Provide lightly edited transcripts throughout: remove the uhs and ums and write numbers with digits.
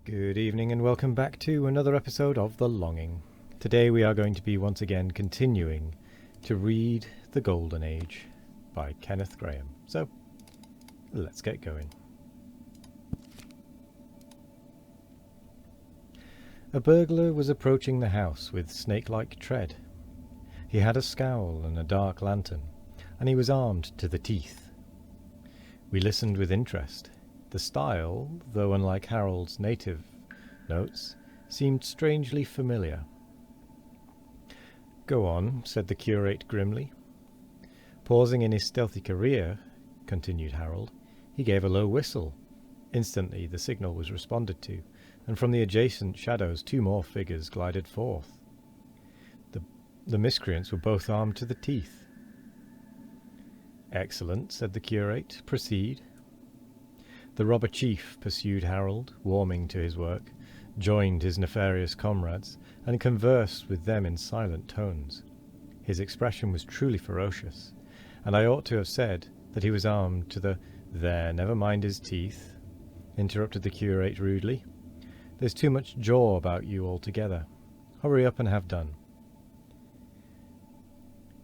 Good evening and welcome back to another episode of The Longing. Today we are going to be once again continuing to read The Golden Age by Kenneth Grahame. So, let's get going. A burglar was approaching the house with snake-like tread. He had a scowl and a dark lantern, and he was armed to the teeth. We listened with interest. The style, though unlike Harold's native notes, seemed strangely familiar. "Go on," said the curate grimly. "Pausing in his stealthy career," continued Harold, "he gave a low whistle. Instantly the signal was responded to, and from the adjacent shadows 2 more figures glided forth. The miscreants were both armed to the teeth." "Excellent," said the curate. "Proceed." "The robber chief," pursued Harold, warming to his work, "joined his nefarious comrades, and conversed with them in silent tones. His expression was truly ferocious, and I ought to have said that he was armed to the—" "There, never mind his teeth," interrupted the curate rudely. "There's too much jaw about you altogether. Hurry up and have done."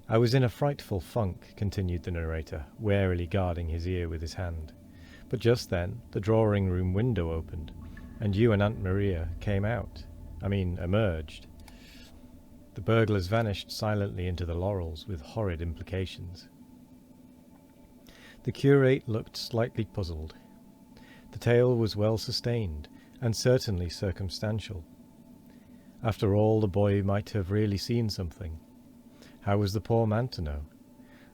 "I was in a frightful funk," continued the narrator, warily guarding his ear with his hand. "But just then the drawing-room window opened, and you and Aunt Maria emerged. The burglars vanished silently into the laurels with horrid implications." The curate looked slightly puzzled. The tale was well sustained, and certainly circumstantial. After all, the boy might have really seen something. How was the poor man to know?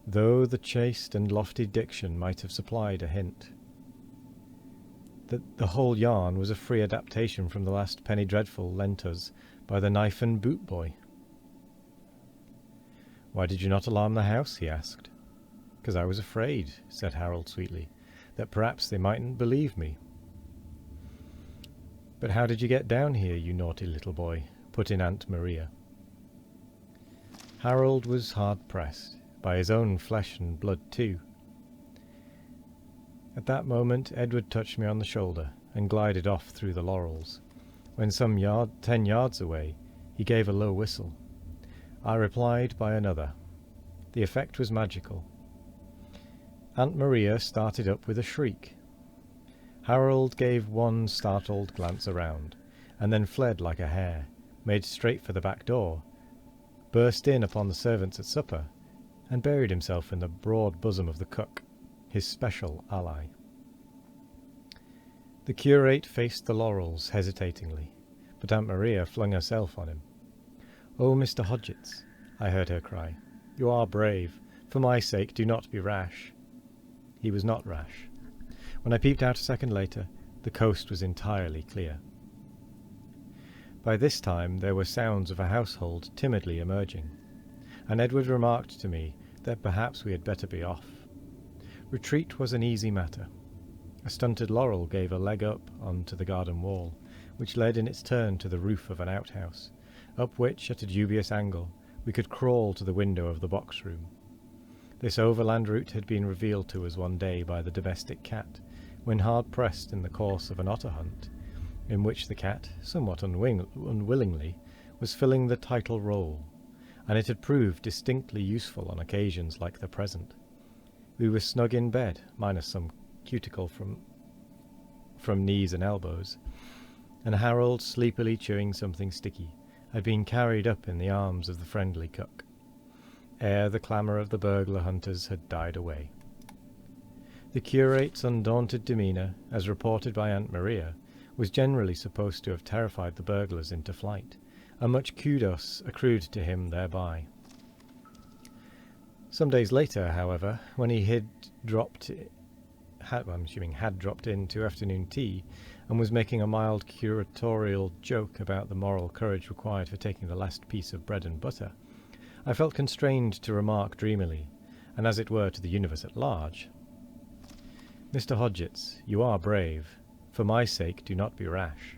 Though the chaste and lofty diction might have supplied a hint. The whole yarn was a free adaptation from the last penny dreadful lent us by the knife and boot boy. "Why did you not alarm the house?" he asked. "'Cause I was afraid," said Harold sweetly, "that perhaps they mightn't believe me." "But how did you get down here, you naughty little boy?" put in Aunt Maria. Harold was hard-pressed, by his own flesh and blood too. At that moment Edward touched me on the shoulder and glided off through the laurels. When some 10 yards away, he gave a low whistle. I replied by another. The effect was magical. Aunt Maria started up with a shriek. Harold gave one startled glance around, and then fled like a hare, made straight for the back door, burst in upon the servants at supper, and buried himself in the broad bosom of the cook, his special ally. The curate faced the laurels hesitatingly, but Aunt Maria flung herself on him. "Oh, Mr. Hodgetts," I heard her cry, "you are brave. For my sake, do not be rash." He was not rash. When I peeped out a second later, the coast was entirely clear. By this time there were sounds of a household timidly emerging, and Edward remarked to me that perhaps we had better be off. Retreat was an easy matter. A stunted laurel gave a leg up onto the garden wall, which led in its turn to the roof of an outhouse, up which, at a dubious angle, we could crawl to the window of the box-room. This overland route had been revealed to us one day by the domestic cat, when hard-pressed in the course of an otter hunt, in which the cat, somewhat unwillingly, was filling the title role, and it had proved distinctly useful on occasions like the present. We were snug in bed, minus some cuticle from knees and elbows, and Harold, sleepily chewing something sticky, had been carried up in the arms of the friendly cook, ere the clamour of the burglar hunters had died away. The curate's undaunted demeanour, as reported by Aunt Maria, was generally supposed to have terrified the burglars into flight, and much kudos accrued to him thereby. Some days later, however, when he had dropped in to afternoon tea, and was making a mild curatorial joke about the moral courage required for taking the last piece of bread and butter, I felt constrained to remark dreamily, and as it were to the universe at large, "Mr. Hodgetts, you are brave. For my sake, do not be rash."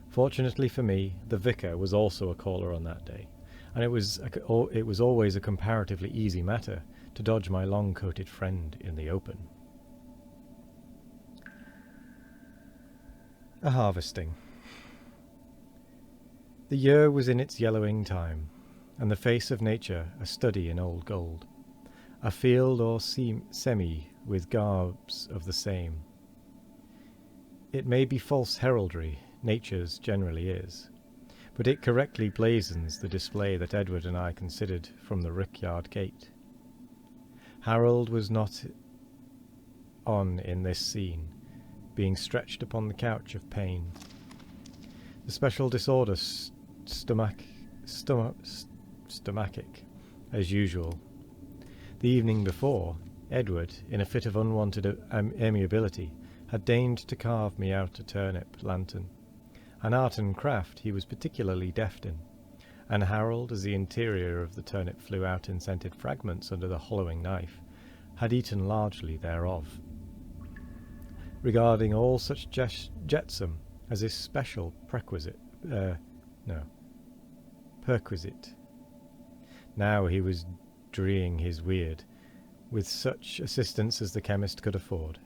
Fortunately for me, the vicar was also a caller on that day, and it was always a comparatively easy matter to dodge my long-coated friend in the open. A harvesting. The year was in its yellowing time, and the face of nature a study in old gold, a field or semi with garbs of the same. It may be false heraldry, nature's generally is, but it correctly blazons the display that Edward and I considered from the rickyard gate. Harold was not on in this scene, being stretched upon the couch of pain. The special disorder stomachic, as usual. The evening before, Edward, in a fit of unwanted amiability, had deigned to carve me out a turnip lantern, an art and craft he was particularly deft in, and Harold, as the interior of the turnip flew out in scented fragments under the hollowing knife, had eaten largely thereof, regarding all such jetsam as his special perquisite. Now he was dreeing his weird, with such assistance as the chemist could afford.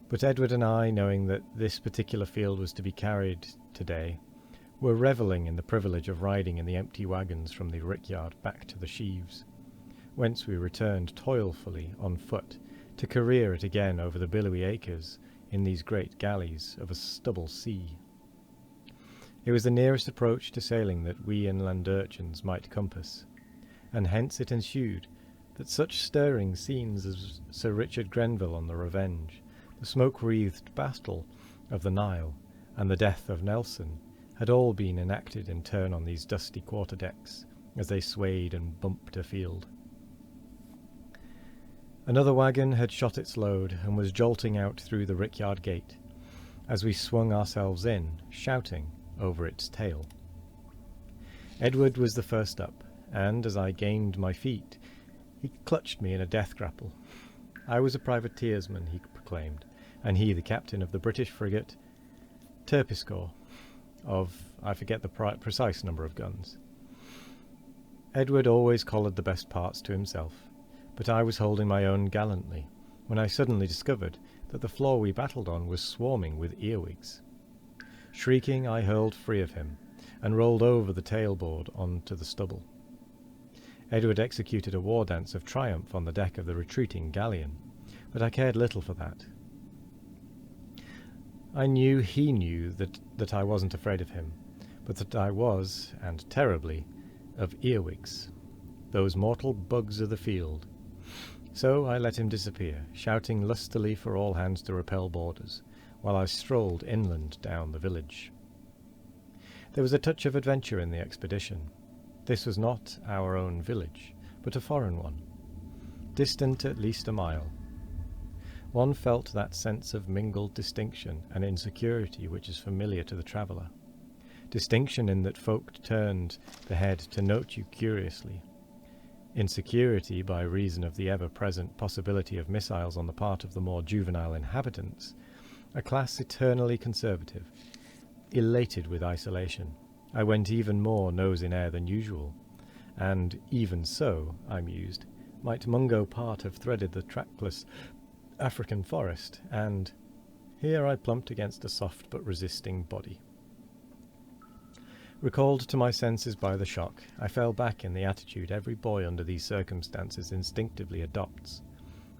But Edward and I, knowing that this particular field was to be carried today, were revelling in the privilege of riding in the empty waggons from the rickyard back to the sheaves, whence we returned toilfully on foot to career it again over the billowy acres in these great galleys of a stubble sea. It was the nearest approach to sailing that we inland urchins might compass, and hence it ensued that such stirring scenes as Sir Richard Grenville on the Revenge, the smoke-wreathed battle of the Nile, and the death of Nelson had all been enacted in turn on these dusty quarter-decks as they swayed and bumped afield. Another waggon had shot its load and was jolting out through the rickyard gate as we swung ourselves in, shouting, over its tail. Edward was the first up, and as I gained my feet, he clutched me in a death grapple. I was a privateersman, he proclaimed, and he the captain of the British frigate Terpsichore, of I forget the precise number of guns. Edward always collared the best parts to himself, but I was holding my own gallantly, when I suddenly discovered that the floor we battled on was swarming with earwigs. Shrieking, I hurled free of him, and rolled over the tailboard on to the stubble. Edward executed a war dance of triumph on the deck of the retreating galleon, but I cared little for that. I knew he knew that I wasn't afraid of him, but that I was, and terribly, of earwigs, those mortal bugs of the field. So I let him disappear, shouting lustily for all hands to repel boarders, while I strolled inland down the village. There was a touch of adventure in the expedition. This was not our own village, but a foreign one, distant at least a mile. One felt that sense of mingled distinction and insecurity which is familiar to the traveller. Distinction in that folk turned the head to note you curiously. Insecurity by reason of the ever-present possibility of missiles on the part of the more juvenile inhabitants, a class eternally conservative, elated with isolation. I went even more nose in air than usual, and even so, I mused, might Mungo Part have threaded the trackless African forest, and here I plumped against a soft but resisting body. Recalled to my senses by the shock, I fell back in the attitude every boy under these circumstances instinctively adopts,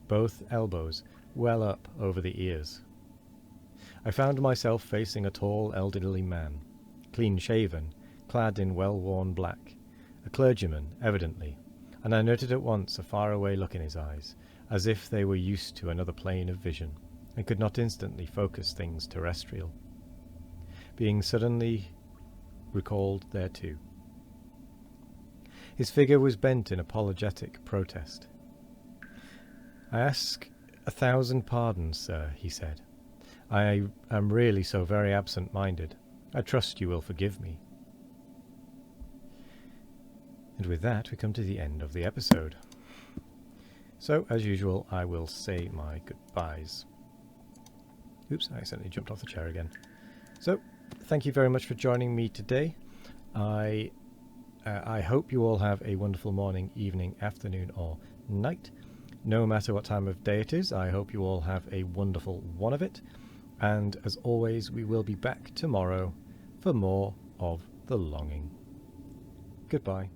both elbows well up over the ears. I found myself facing a tall elderly man, clean-shaven, clad in well-worn black, a clergyman, evidently, and I noted at once a far-away look in his eyes, as if they were used to another plane of vision, and could not instantly focus things terrestrial, being suddenly recalled thereto. His figure was bent in apologetic protest. "I ask 1,000 pardons, sir," he said. "I am really so very absent-minded. I trust you will forgive me." And with that, we come to the end of the episode. So, as usual, I will say my goodbyes. Oops, I accidentally jumped off the chair again. So, thank you very much for joining me today. I hope you all have a wonderful morning, evening, afternoon, or night. No matter what time of day it is, I hope you all have a wonderful one of it. And as always, we will be back tomorrow for more of The Longing. Goodbye.